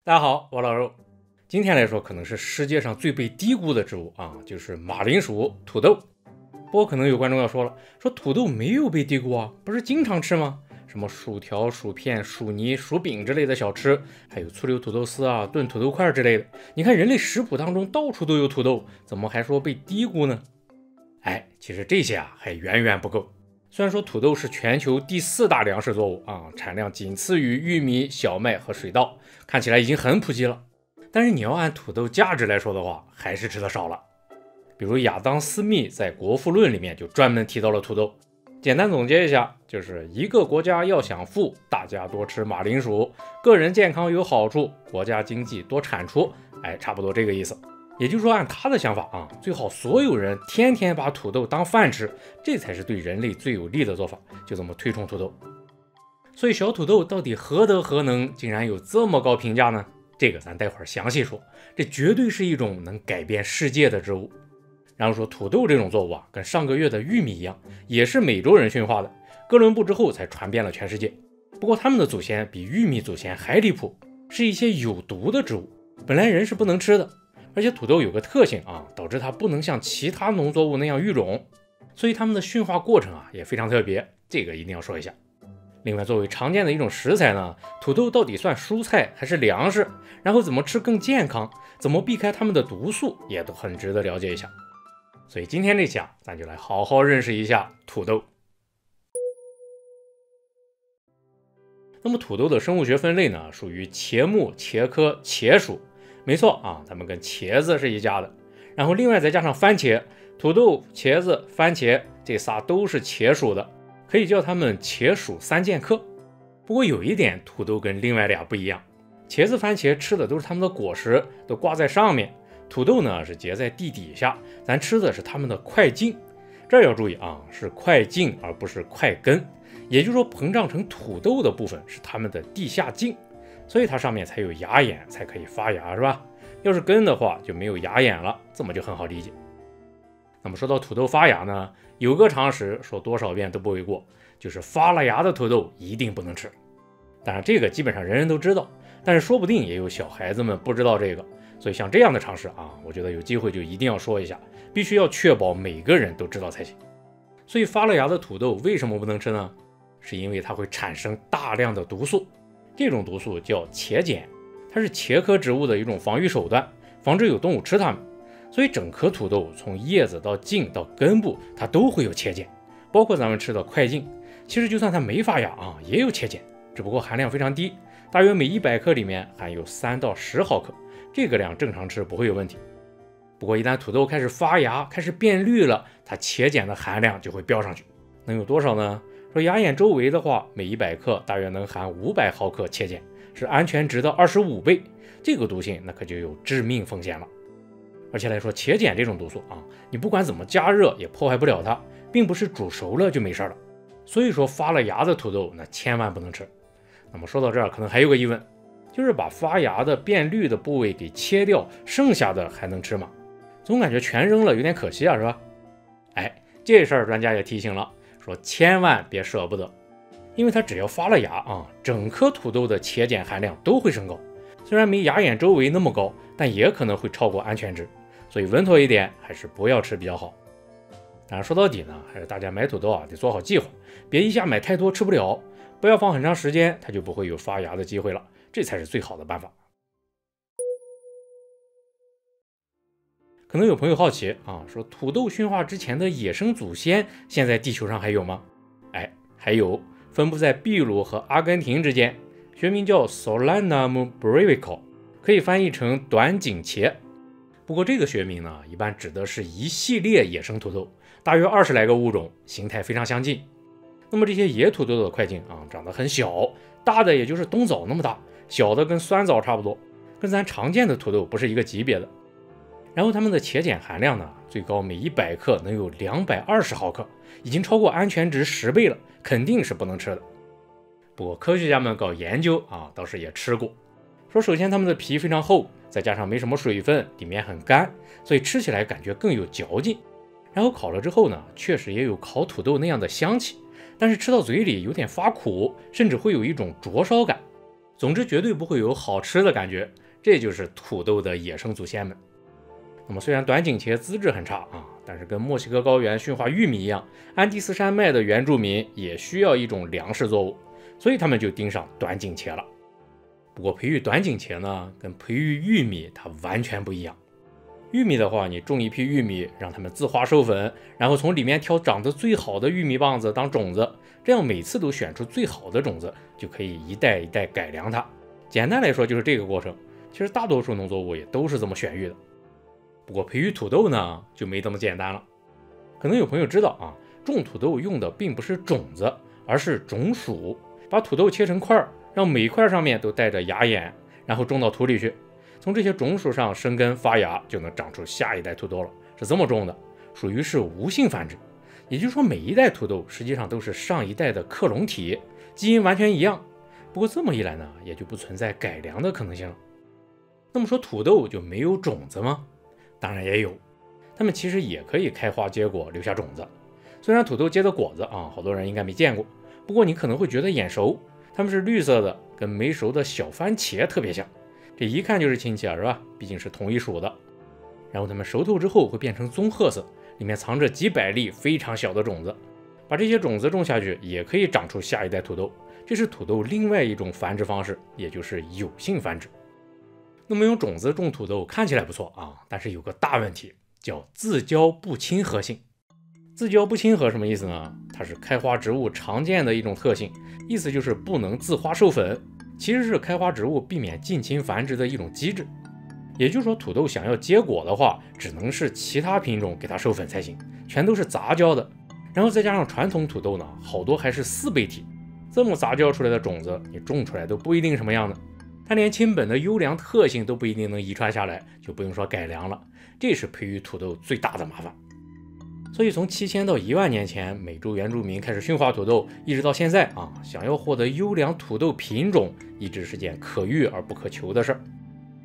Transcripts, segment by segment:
大家好，我老肉。今天来说，可能是世界上最被低估的植物啊，就是马铃薯、土豆。不过可能有观众要说了，说土豆没有被低估啊，不是经常吃吗？什么薯条、薯片、薯泥、薯饼之类的小吃，还有醋溜土豆丝啊、炖土豆块之类的。你看人类食谱当中到处都有土豆，怎么还说被低估呢？其实这些啊还远远不够。虽然说土豆是全球第4大粮食作物啊，产量仅次于玉米、小麦和水稻，看起来已经很普及了。但是你要按土豆价值来说的话，还是吃的少了。比如亚当·斯密在《国富论》里面就专门提到了土豆。简单总结一下，就是一个国家要想富，大家多吃马铃薯，个人健康有好处，国家经济多产出，差不多这个意思。也就是说，按他的想法啊，最好所有人天天把土豆当饭吃，这才是对人类最有利的做法，就这么推崇土豆。所以小土豆到底何德何能，竟然有这么高评价呢？这个咱待会儿详细说。这绝对是一种能改变世界的植物。然后说土豆这种作物啊，跟上个月的玉米一样，也是美洲人驯化的，哥伦布之后才传遍了全世界。不过他们的祖先比玉米祖先还离谱，是一些有毒的植物，本来人是不能吃的。而且土豆有个特性啊，导致它不能像其他农作物那样育种，所以它们的驯化过程啊也非常特别，这个一定要说一下。另外，作为常见的一种食材呢，土豆到底算蔬菜还是粮食？然后怎么吃更健康？怎么避开它们的毒素，也都很值得了解一下。所以今天这期啊，咱就来好好认识一下土豆。那么土豆的生物学分类呢，属于茄目茄科茄属。没错啊，它们跟茄子是一家的。然后另外再加上番茄，土豆、茄子、番茄这仨都是茄属的，可以叫它们茄属三剑客。不过有一点，土豆跟另外俩不一样，茄子、番茄吃的都是它们的果实，都挂在上面，土豆呢是结在地底下，咱吃的是它们的块茎。这儿要注意啊，是块茎而不是块根，也就是说膨胀成土豆的部分是它们的地下茎。所以它上面才有芽眼，才可以发芽，是吧？要是根的话，就没有芽眼了，这么就很好理解。那么说到土豆发芽呢，有个常识说多少遍都不为过，就是发了芽的土豆一定不能吃。当然这个基本上人人都知道，但是说不定也有小孩子们不知道这个，所以像这样的常识啊，我觉得有机会就一定要说一下，必须要确保每个人都知道才行。所以发了芽的土豆为什么不能吃呢？是因为它会产生大量的毒素。这种毒素叫茄碱，它是茄科植物的一种防御手段，防止有动物吃它们。所以整颗土豆从叶子到茎到根部，它都会有茄碱，包括咱们吃的块茎。其实就算它没发芽啊，也有茄碱，只不过含量非常低，大约每100克里面含有3到10毫克，这个量正常吃不会有问题。不过一旦土豆开始发芽，开始变绿了，它茄碱的含量就会飙上去，能有多少呢？说芽眼周围的话，每100克大约能含500毫克茄碱，是安全值的25倍。这个毒性那可就有致命风险了。而且来说，茄碱这种毒素啊，你不管怎么加热也破坏不了它，并不是煮熟了就没事了。所以说发了芽的土豆那千万不能吃。那么说到这儿，可能还有个疑问，就是把发芽的变绿的部位给切掉，剩下的还能吃吗？总感觉全扔了有点可惜啊，是吧？这事儿专家也提醒了，说千万别舍不得，因为它只要发了芽啊，整颗土豆的茄碱含量都会升高，虽然没芽眼周围那么高，但也可能会超过安全值，所以稳妥一点，还是不要吃比较好。当然说到底呢，还是大家买土豆啊得做好计划，别一下买太多吃不了，不要放很长时间，它就不会有发芽的机会了，这才是最好的办法。可能有朋友好奇啊，说土豆驯化之前的野生祖先现在地球上还有吗？还有，分布在秘鲁和阿根廷之间，学名叫 Solanum brevico， 可以翻译成短颈茄。不过这个学名呢，一般指的是一系列野生土豆，大约20来个物种，形态非常相近。那么这些野土豆的块茎啊，长得很小，大的也就是冬枣那么大，小的跟酸枣差不多，跟咱常见的土豆不是一个级别的。然后它们的茄碱含量呢，最高每100克能有220毫克，已经超过安全值10倍了，肯定是不能吃的。不过科学家们搞研究啊，倒是也吃过，说首先它们的皮非常厚，再加上没什么水分，里面很干，所以吃起来感觉更有嚼劲。然后烤了之后呢，确实也有烤土豆那样的香气，但是吃到嘴里有点发苦，甚至会有一种灼烧感。总之绝对不会有好吃的感觉，这就是土豆的野生祖先们。那么虽然短颈茄资质很差啊，但是跟墨西哥高原驯化玉米一样，安第斯山脉的原住民也需要一种粮食作物，所以他们就盯上短颈茄了。不过培育短颈茄呢，跟培育玉米它完全不一样。玉米的话，你种一批玉米，让它们自花授粉，然后从里面挑长得最好的玉米棒子当种子，这样每次都选出最好的种子，就可以一代一代改良它。简单来说就是这个过程。其实大多数农作物也都是这么选育的。不过培育土豆呢，就没这么简单了。可能有朋友知道啊，种土豆用的并不是种子，而是种薯。把土豆切成块，让每块上面都带着芽眼，然后种到土里去。从这些种薯上生根发芽，就能长出下一代土豆了，是这么种的，属于是无性繁殖。也就是说，每一代土豆实际上都是上一代的克隆体，基因完全一样。不过这么一来呢，也就不存在改良的可能性了。那么说土豆就没有种子吗？当然也有，它们其实也可以开花结果，留下种子。虽然土豆结的果子啊，好多人应该没见过，不过你可能会觉得眼熟，它们是绿色的，跟没熟的小番茄特别像。这一看就是亲戚啊，是吧？毕竟是同一属的。然后它们熟透之后会变成棕褐色，里面藏着几百粒非常小的种子。把这些种子种下去，也可以长出下一代土豆。这是土豆另外一种繁殖方式，也就是有性繁殖。那么用种子种土豆看起来不错啊，但是有个大问题，叫自交不亲和性。自交不亲和什么意思呢？它是开花植物常见的一种特性，意思就是不能自花授粉，其实是开花植物避免近亲繁殖的一种机制。也就是说，土豆想要结果的话，只能是其他品种给它授粉才行，全都是杂交的。然后再加上传统土豆呢，好多还是四倍体，这么杂交出来的种子，你种出来都不一定什么样的。它连亲本的优良特性都不一定能遗传下来，就不用说改良了。这是培育土豆最大的麻烦。所以从7000到1万年前，美洲原住民开始驯化土豆，一直到现在啊，想要获得优良土豆品种，一直是件可遇而不可求的事儿。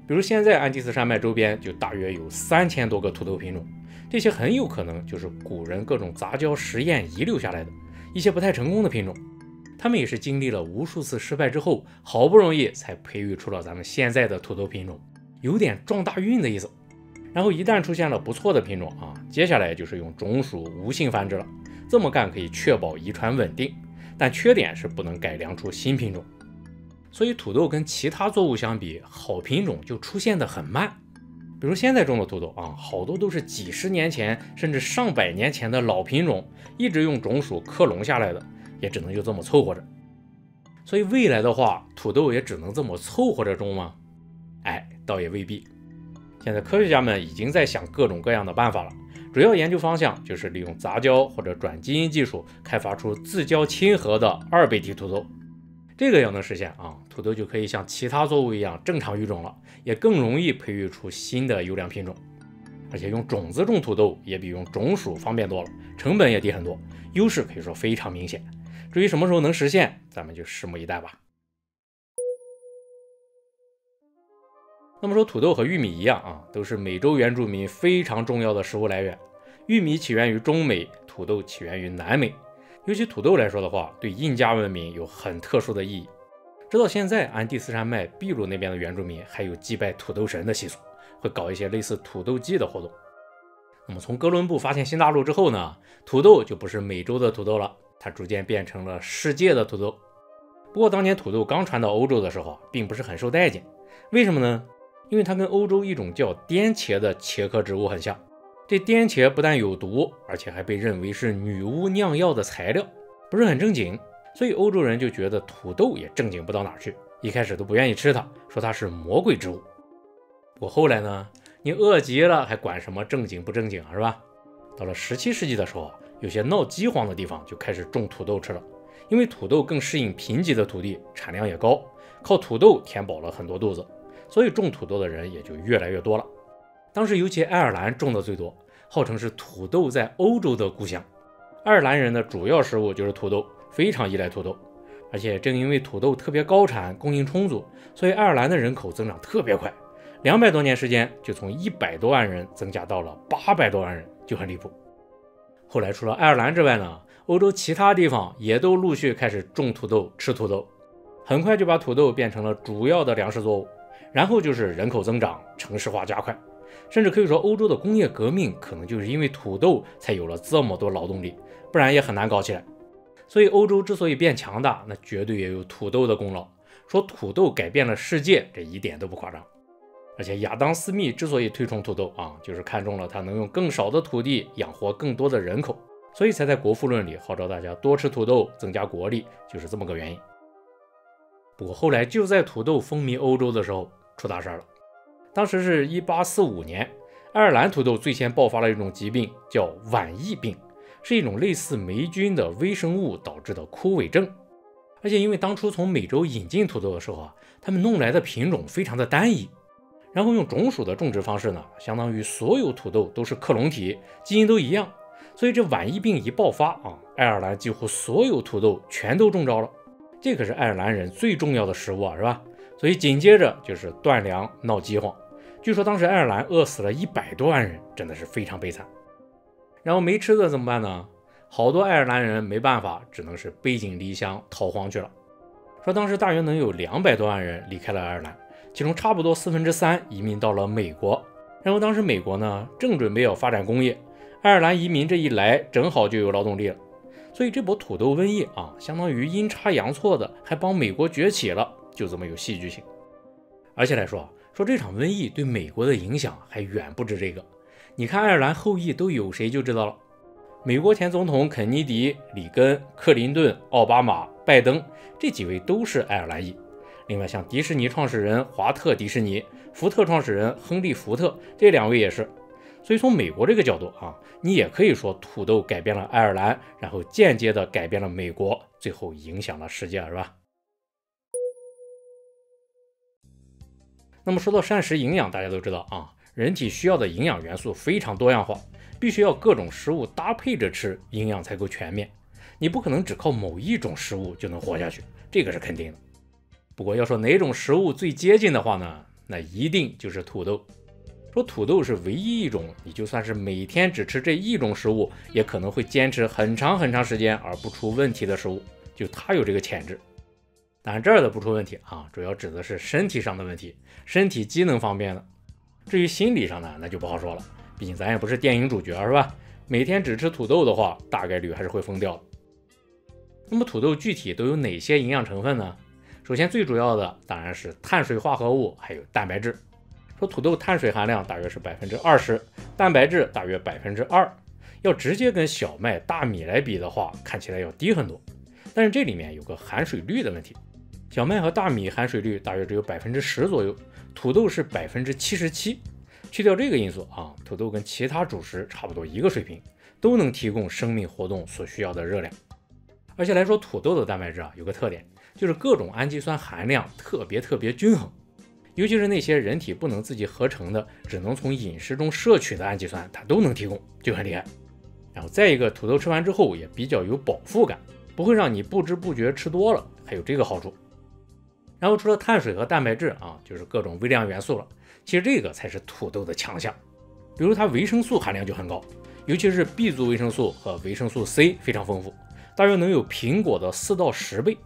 比如现在安第斯山脉周边就大约有3000多个土豆品种，这些很有可能就是古人各种杂交实验遗留下来的一些不太成功的品种。他们也是经历了无数次失败之后，好不容易才培育出了咱们现在的土豆品种，有点撞大运的意思。然后一旦出现了不错的品种啊，接下来就是用种属无性繁殖了。这么干可以确保遗传稳定，但缺点是不能改良出新品种。所以土豆跟其他作物相比，好品种就出现得很慢。比如现在种的土豆啊，好多都是几十年前甚至上百年前的老品种，一直用种属克隆下来的，也只能就这么凑合着。所以未来的话，土豆也只能这么凑合着种吗？哎，倒也未必。现在科学家们已经在想各种各样的办法了，主要研究方向就是利用杂交或者转基因技术，开发出自交亲和的2倍体土豆。这个要能实现啊，土豆就可以像其他作物一样正常育种了，也更容易培育出新的优良品种。而且用种子种土豆也比用种属方便多了，成本也低很多，优势可以说非常明显。至于什么时候能实现，咱们就拭目以待吧。那么说土豆和玉米一样啊，都是美洲原住民非常重要的食物来源。玉米起源于中美，土豆起源于南美。尤其土豆来说的话，对印加文明有很特殊的意义。直到现在，安第斯山脉秘鲁那边的原住民还有祭拜土豆神的习俗，会搞一些类似土豆祭的活动。那么从哥伦布发现新大陆之后呢，土豆就不是美洲的土豆了，它逐渐变成了世界的土豆。不过当年土豆刚传到欧洲的时候，并不是很受待见。为什么呢？因为它跟欧洲一种叫颠茄的茄科植物很像。这颠茄不但有毒，而且还被认为是女巫酿药的材料，不是很正经。所以欧洲人就觉得土豆也正经不到哪儿去，一开始都不愿意吃它，说它是魔鬼植物。不过后来呢，你饿极了还管什么正经不正经是吧？到了17世纪的时候，有些闹饥荒的地方就开始种土豆吃了，因为土豆更适应贫瘠的土地，产量也高，靠土豆填饱了很多肚子，所以种土豆的人也就越来越多了。当时尤其爱尔兰种的最多，号称是土豆在欧洲的故乡。爱尔兰人的主要食物就是土豆，非常依赖土豆。而且正因为土豆特别高产，供应充足，所以爱尔兰的人口增长特别快，200多年时间就从100多万人增加到了800多万人，就很离谱。后来除了爱尔兰之外呢，欧洲其他地方也都陆续开始种土豆、吃土豆。很快就把土豆变成了主要的粮食作物。然后就是人口增长，城市化加快，甚至可以说欧洲的工业革命可能就是因为土豆才有了这么多劳动力，不然也很难搞起来。所以欧洲之所以变强大，那绝对也有土豆的功劳。说土豆改变了世界，这一点都不夸张。而且亚当·斯密之所以推崇土豆就是看中了它能用更少的土地养活更多的人口，所以才在国富论里号召大家多吃土豆，增加国力，就是这么个原因。不过后来就在土豆风靡欧洲的时候出大事了。当时是1845年，爱尔兰土豆最先爆发了一种疾病，叫晚疫病，是一种类似霉菌的微生物导致的枯萎症。而且因为当初从美洲引进土豆的时候他们弄来的品种非常的单一，然后用种属的种植方式呢，相当于所有土豆都是克隆体，基因都一样。所以这晚疫病一爆发爱尔兰几乎所有土豆全都中招了。这可是爱尔兰人最重要的食物是吧？所以紧接着就是断粮闹饥荒，据说当时爱尔兰饿死了100多万人，真的是非常悲惨。然后没吃的怎么办呢？好多爱尔兰人没办法，只能是背井离乡逃荒去了。说当时大约能有200多万人离开了爱尔兰，其中差不多3/4移民到了美国。然后当时美国呢正准备要发展工业，爱尔兰移民这一来正好就有劳动力了。所以这波土豆瘟疫相当于阴差阳错的还帮美国崛起了，就这么有戏剧性。而且来说这场瘟疫对美国的影响还远不止这个。你看爱尔兰后裔都有谁就知道了。美国前总统肯尼迪、里根、克林顿、奥巴马、拜登这几位都是爱尔兰裔。另外像迪士尼创始人华特迪士尼、福特创始人亨利福特这2位也是。所以从美国这个角度你也可以说土豆改变了爱尔兰，然后间接的改变了美国，最后影响了世界，是吧？那么说到膳食营养，大家都知道人体需要的营养元素非常多样化，必须要各种食物搭配着吃，营养才够全面。你不可能只靠某一种食物就能活下去，这个是肯定的。不过要说哪种食物最接近的话呢，那一定就是土豆。说土豆是唯一一种你就算是每天只吃这一种食物，也可能会坚持很长很长时间而不出问题的食物，就它有这个潜质。当然这儿的不出问题主要指的是身体上的问题，身体机能方面的。至于心理上呢，那就不好说了，毕竟咱也不是电影主角是吧？每天只吃土豆的话，大概率还是会疯掉的。那么土豆具体都有哪些营养成分呢？首先最主要的当然是碳水化合物还有蛋白质。说土豆碳水含量大约是20%，蛋白质大约2%，要直接跟小麦、大米来比的话，看起来要低很多。但是这里面有个含水率的问题，小麦和大米含水率大约只有10%左右，土豆是77%。去掉这个因素土豆跟其他主食差不多一个水平，都能提供生命活动所需要的热量。而且来说土豆的蛋白质有个特点，就是各种氨基酸含量特别均衡。尤其是那些人体不能自己合成的，只能从饮食中摄取的氨基酸，它都能提供，就很厉害。然后再一个，土豆吃完之后也比较有饱腹感，不会让你不知不觉吃多了，还有这个好处。然后除了碳水和蛋白质就是各种微量元素了，其实这个才是土豆的强项。比如它维生素含量就很高，尤其是 B 族维生素和维生素 C 非常丰富，大约能有苹果的4到10倍。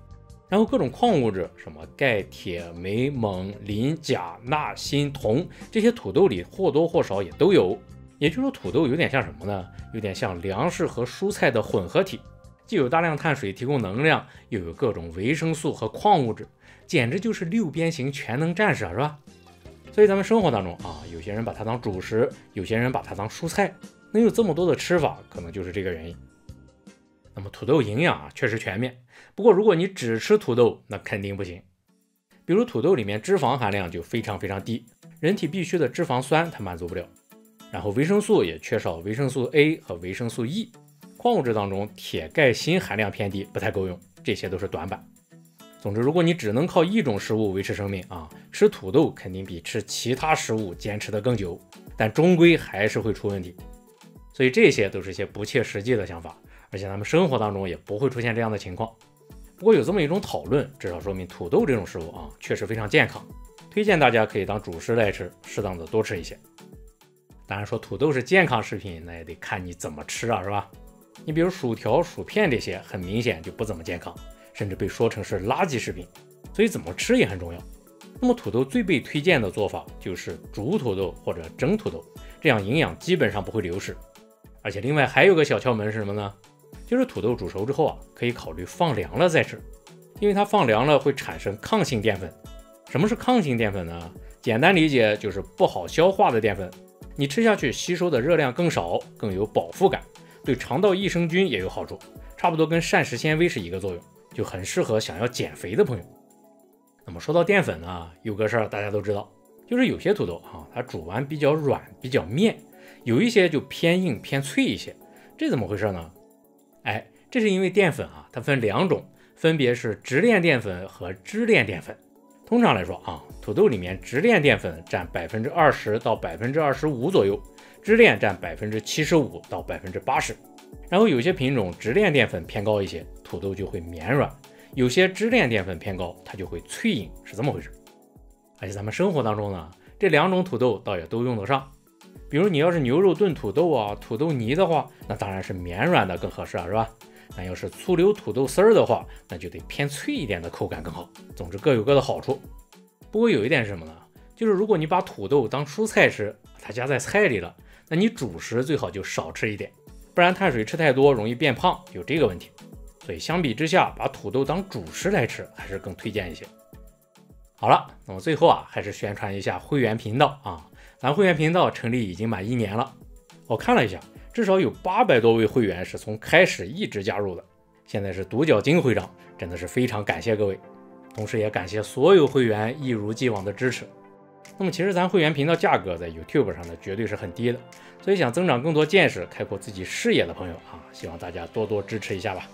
然后各种矿物质，什么钙、铁、镁、锰、磷、钾、钠、锌、铜，这些土豆里或多或少也都有。也就是说土豆有点像什么呢？有点像粮食和蔬菜的混合体，既有大量碳水提供能量，又有各种维生素和矿物质，简直就是6边形全能战士是吧？所以咱们生活当中有些人把它当主食，有些人把它当蔬菜，能有这么多的吃法，可能就是这个原因。那么土豆营养确实全面，不过如果你只吃土豆，那肯定不行。比如土豆里面脂肪含量就非常低，人体必需的脂肪酸它满足不了。然后维生素也缺少维生素 A 和维生素 E， 矿物质当中铁、钙、锌含量偏低，不太够用，这些都是短板。总之，如果你只能靠一种食物维持生命吃土豆肯定比吃其他食物坚持得更久，但终归还是会出问题。所以这些都是些不切实际的想法，而且咱们生活当中也不会出现这样的情况。不过有这么一种讨论，至少说明土豆这种食物确实非常健康，推荐大家可以当主食来吃，适当的多吃一些。当然说土豆是健康食品，那也得看你怎么吃是吧？你比如薯条、薯片这些很明显就不怎么健康，甚至被说成是垃圾食品。所以怎么吃也很重要。那么土豆最被推荐的做法就是煮土豆或者蒸土豆，这样营养基本上不会流失。而且另外还有个小窍门是什么呢？就是土豆煮熟之后啊，可以考虑放凉了再吃，因为它放凉了会产生抗性淀粉。什么是抗性淀粉呢？简单理解就是不好消化的淀粉，你吃下去吸收的热量更少，更有饱腹感，对肠道益生菌也有好处，差不多跟膳食纤维是一个作用，就很适合想要减肥的朋友。那么说到淀粉呢，有个事儿大家都知道，就是有些土豆它煮完比较软比较面，有一些就偏硬偏脆一些，这怎么回事呢？这是因为淀粉它分两种，分别是直链淀粉和支链淀粉。通常来说土豆里面直链淀粉占20%到25%左右，支链占75%到80%。然后有些品种直链淀粉偏高一些，土豆就会绵软；有些支链淀粉偏高，它就会脆硬，是这么回事。而且咱们生活当中呢，这两种土豆倒也都用得上。比如你要是牛肉炖土豆土豆泥的话，那当然是绵软的更合适是吧？但要是醋溜土豆丝儿的话，那就得偏脆一点的口感更好。总之各有各的好处。不过有一点是什么呢？就是如果你把土豆当蔬菜吃，它加在菜里了，那你主食最好就少吃一点，不然碳水吃太多容易变胖，有这个问题。所以相比之下，把土豆当主食来吃还是更推荐一些。好了，那么最后还是宣传一下会员频道咱会员频道成立已经满1年了，我看了一下，至少有800多位会员是从开始一直加入的，现在是独角鲸会长，真的是非常感谢各位，同时也感谢所有会员一如既往的支持。那么其实咱会员频道价格在 YouTube 上呢绝对是很低的，所以想增长更多见识，开阔自己视野的朋友希望大家多多支持一下吧。